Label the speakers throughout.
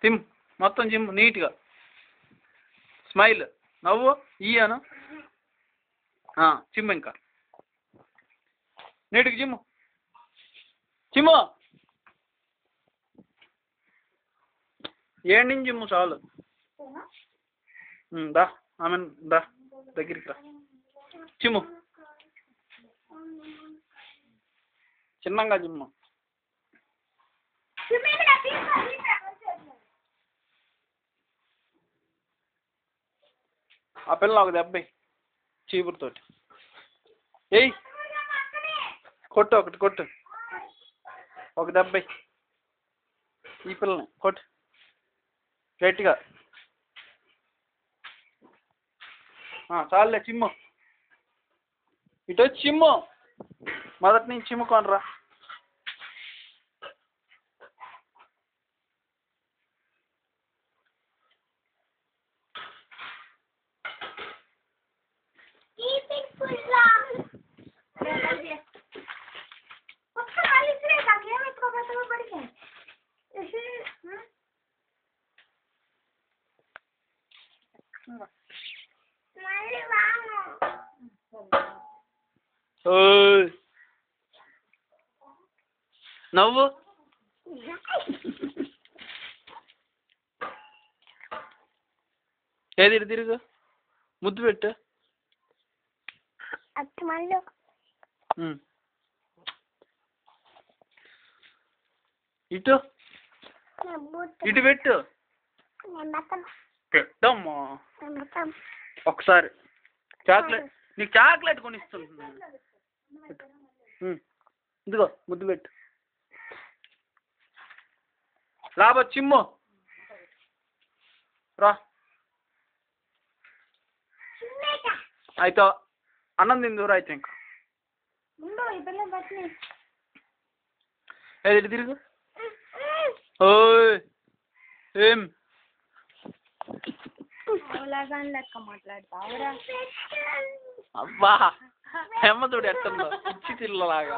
Speaker 1: తిమ్ మొత్తం జిమ్ నీట్గా స్మైల్ నవ్వు ఇయ్యాను చిమ్ము ఇంకా నీటికి జిమ్ము చిమ్ము ఏడు నుంచి జిమ్ము చాలు దా ఆమె దా దగ్గరికి రా చిమ్ము చిన్నంగా జిమ్ము ఆ పిల్ల ఒక దెబ్బ చీపురుతోటి ఏయ్ కొట్టు ఒకటి కొట్టు ఒక దెబ్బ ఈ పిల్లని కొట్టు గట్టిగా చాలులే చిమ్ము ఇటు వచ్చి చిమ్ము మొదటి నుంచి చిమ్ముకోనరా నవ్వు ఏది ఇటు తిరుగు ముద్దు పెట్టు ఇటు ఇటు పెట్టు పెట్టమ్మా ఒకసారి చాక్లెట్ నీకు చాక్లెట్ కొనిస్తుంది ఇదిగో ముద్దు పెట్టు లాభ చిమ్ము రా అయితే అన్నం తిందురా అయితే ఇంకా ఏది ఇటు తిరుగు ఓయ్ ఏం అబ్బా హెమ్మతుడు ఎట్టుందో పిచ్చి తిల్లలాగా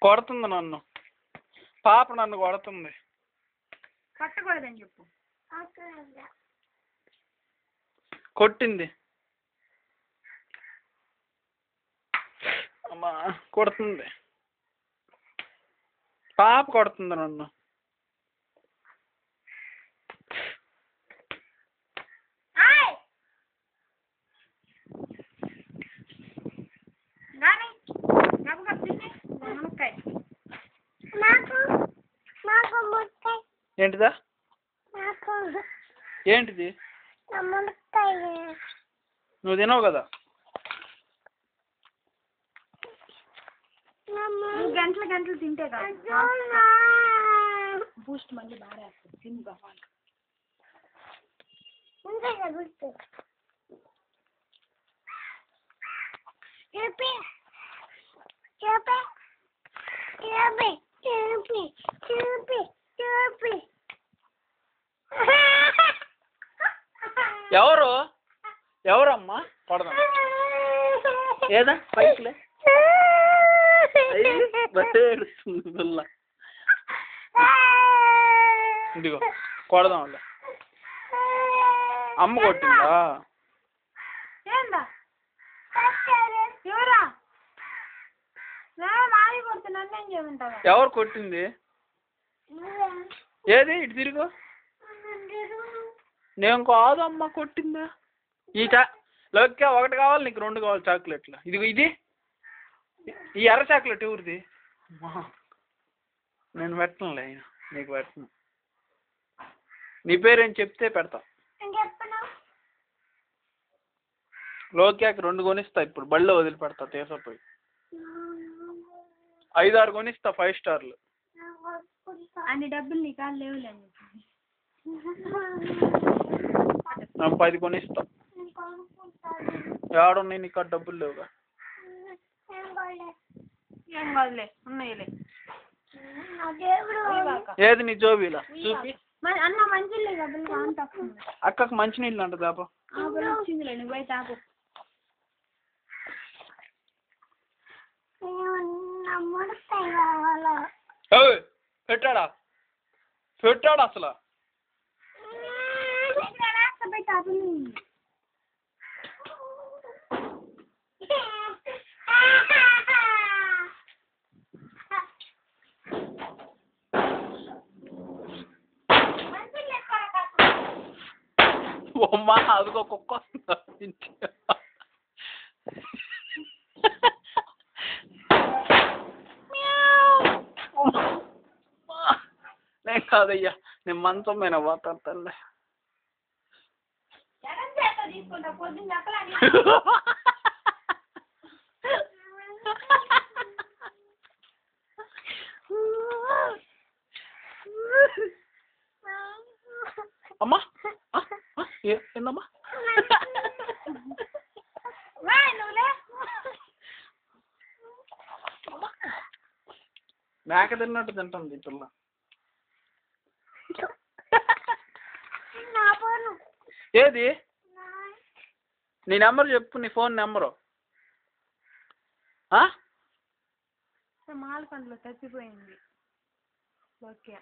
Speaker 1: కొడుతుంది నన్ను పాప నన్ను కొడుతుంది
Speaker 2: కొట్టకూడదని చెప్పు
Speaker 1: కొట్టింది అమ్మా కొడుతుంది పాప కొడుతుంది నన్ను ఏంటిదా ఏంటిది నువ్వు తినవు కదా
Speaker 2: గంటలు గంటలు తింటే బూస్ట్ మళ్ళీ బాగా వేస్తుంది తిని బాగా
Speaker 1: ఎవరు ఎవరమ్మా కొడదాం ఏదా పైకిలే ఏడుస్తుంది పిల్ల ఇదిగో కొడదాం వాళ్ళ అమ్మ కొట్టిందా ఎవరు కొట్టింది ఏది ఇటు తిరుగు నేను కాదమ్మా కొట్టిందా ఈ లోకే ఒకటి కావాలి నీకు రెండు కావాలి చాక్లెట్లు ఇదిగో ఇది ఈ ఎర్ర చాక్లెట్ ఎవరిది నేను పెట్టనులే నీకు పెట్టను నీ పేరేం చెప్తే పెడతా లోకేకి 2 కొనిస్తా ఇప్పుడు బళ్ళో వదిలిపెడతా తీసపోయి 5-6 కొనిస్తా 5 స్టార్లు
Speaker 2: అన్ని డబ్బులు నీ కాళ్ళు లేవులే
Speaker 1: 10 కొనిస్తా ఏడున్నాయి నీకు డబ్బులు లేవుగా
Speaker 2: ఏం కాదులే ఉన్నాయిలే
Speaker 1: ఏది నీ జోబీలా చూపి
Speaker 2: అన్న మంచిలే డబ్బులు కాంత వస్తుంది.
Speaker 1: అక్కకు మంచినీళ్ళు అంట దాప
Speaker 2: వచ్చిందిలే నువ్వు పోయి తాపు.
Speaker 1: పెట్టాడా పెట్టాడు అసలు అమ్మా అదిగో కుక్క వస్తుంది. నేను కాదయ్యా నేను మంచం పైన పోతాను తల్లి. అమ్మా ఏందమ్మా మేక తిన్నట్టు తింటుంది పిల్ల. ఏది నీ నెంబర్ చెప్పు, నీ ఫోన్ నెంబరు.
Speaker 2: మాలకొండలో చచ్చిపోయింది. ఓకే.